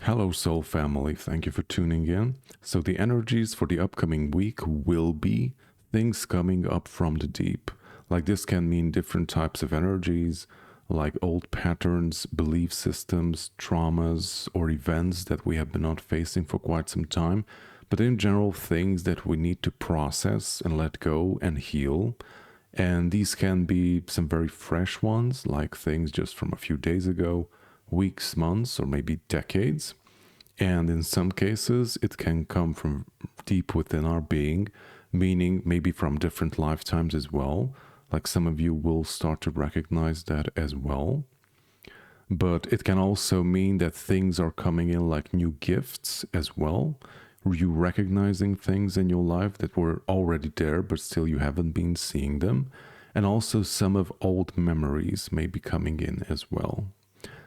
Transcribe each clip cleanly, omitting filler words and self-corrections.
Hello, Soul Family. Thank you for tuning in. So, the energies for the upcoming week will be things coming up from the deep. Like, this can mean different types of energies, like old patterns, belief systems, traumas, or events that we have been not facing for quite some time. But in general, things that we need to process and let go and heal. And these can be some very fresh ones, like things just from a few days ago, weeks, months, or maybe decades. And in some cases, it can come from deep within our being, meaning maybe from different lifetimes as well. Like some of you will start to recognize that as well. But it can also mean that things are coming in like new gifts as well. You recognizing things in your life that were already there, but still you haven't been seeing them. And also some of old memories may be coming in as well.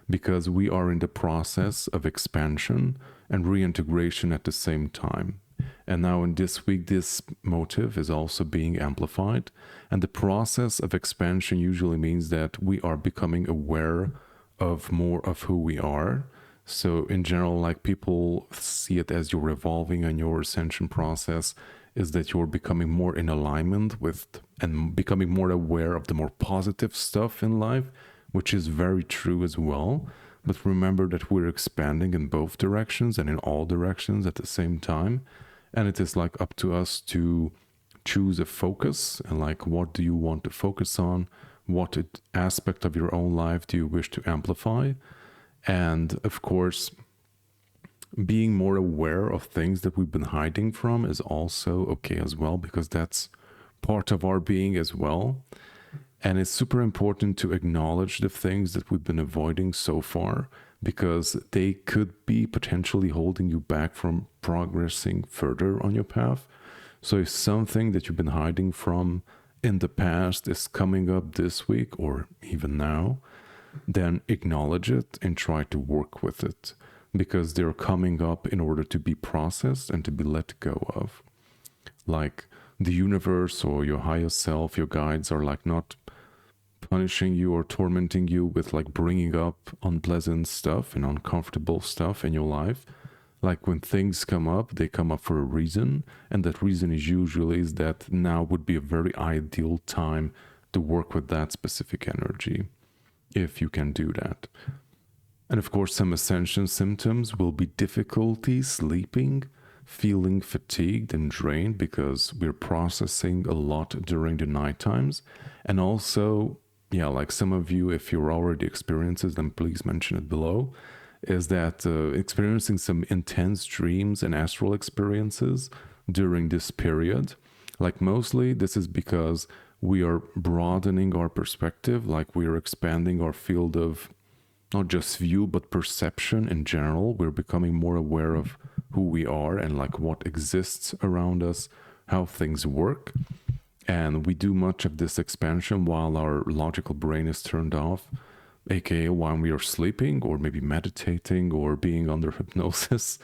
Because we are in the process of expansion and reintegration at the same time. And now in this week, this motive is also being amplified. And the process of expansion usually means that we are becoming aware of more of who we are. So in general, like people see it as you're evolving in your ascension process, is that you're becoming more in alignment with and becoming more aware of the more positive stuff in life, which is very true as well. But remember that we're expanding in both directions and in all directions at the same time. And it is like up to us to choose a focus and like what do you want to focus on? What aspect of your own life do you wish to amplify? And of course, being more aware of things that we've been hiding from is also okay as well, because that's part of our being as well. And it's super important to acknowledge the things that we've been avoiding so far, because they could be potentially holding you back from progressing further on your path. So if something that you've been hiding from in the past is coming up this week or even now, then acknowledge it and try to work with it, because they're coming up in order to be processed and to be let go of. Like the universe or your higher self, your guides are like not punishing you or tormenting you with like bringing up unpleasant stuff and uncomfortable stuff in your life. Like when things come up, they come up for a reason, and that reason is usually is that now would be a very ideal time to work with that specific energy, if you can do that. And of course, some ascension symptoms will be difficulty sleeping, feeling fatigued and drained because we're processing a lot during the night times. And also, yeah, like some of you, if you're already experiencing, then please mention it below, is that experiencing some intense dreams and astral experiences during this period. Like mostly this is because we are broadening our perspective, like we are expanding our field of not just view, but perception in general. We're becoming more aware of who we are and like what exists around us, how things work. And we do much of this expansion while our logical brain is turned off, aka while we are sleeping or maybe meditating or being under hypnosis.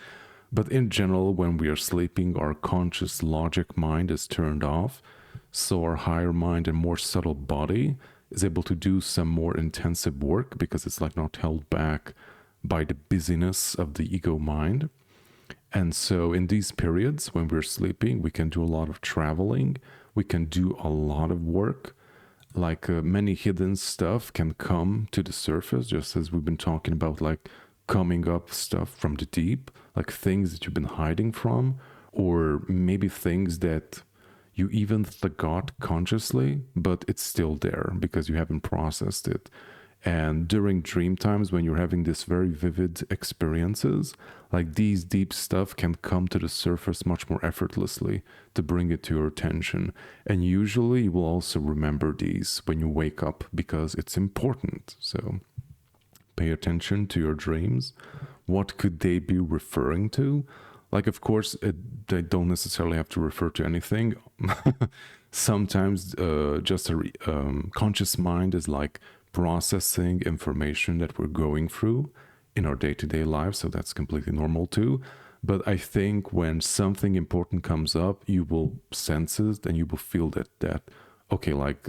But in general, when we are sleeping, our conscious logic mind is turned off. So our higher mind and more subtle body is able to do some more intensive work because it's like not held back by the busyness of the ego mind. And so in these periods when we're sleeping, we can do a lot of traveling. We can do a lot of work. Like many hidden stuff can come to the surface, just as we've been talking about, like coming up stuff from the deep, like things that you've been hiding from, or maybe things that you even forgot consciously, but it's still there because you haven't processed it. And during dream times, when you're having this very vivid experiences, like these deep stuff can come to the surface much more effortlessly to bring it to your attention. And usually you will also remember these when you wake up because it's important. So pay attention to your dreams. What could they be referring to? Like, of course, they don't necessarily have to refer to anything. Sometimes just a conscious mind is like processing information that we're going through in our day-to-day lives, so that's completely normal too. But I think when something important comes up, you will sense it and you will feel that okay, like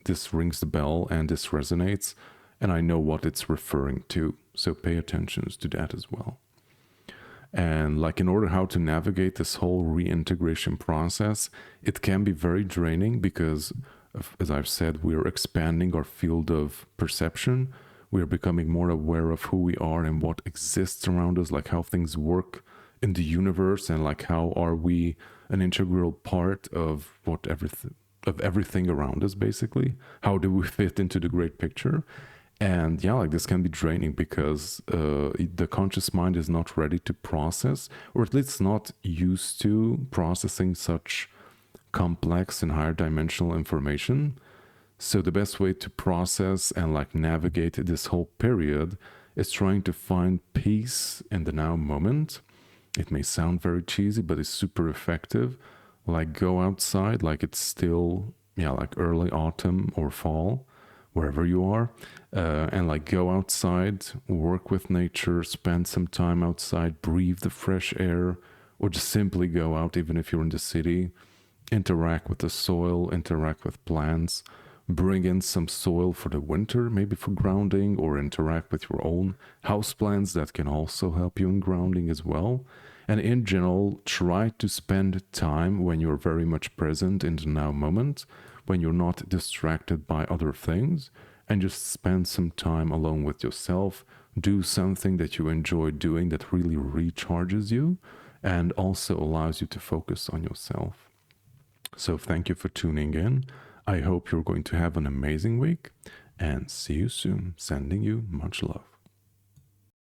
this rings the bell and this resonates, and I know what it's referring to. So pay attention to that as well. And like in order how to navigate this whole reintegration process, it can be very draining because as I've said, we're expanding our field of perception. We're becoming more aware of who we are and what exists around us, like how things work in the universe, and like how are we an integral part of everything around us, basically. How do we fit into the great picture? And yeah, like this can be draining because the conscious mind is not ready to process, or at least not used to processing such complex and higher dimensional information. So the best way to process and like navigate this whole period is trying to find peace in the now moment. It may sound very cheesy, but it's super effective. Like go outside, like it's still, yeah, like early autumn or fall, wherever you are, and like go outside, work with nature, spend some time outside, breathe the fresh air, or just simply go out, even if you're in the city, interact with the soil, interact with plants, bring in some soil for the winter, maybe for grounding, or interact with your own house plants that can also help you in grounding as well. And in general, try to spend time when you're very much present in the now moment, when you're not distracted by other things, and just spend some time alone with yourself. Do something that you enjoy doing that really recharges you and also allows you to focus on yourself. So thank you for tuning in. I hope you're going to have an amazing week and see you soon. Sending you much love.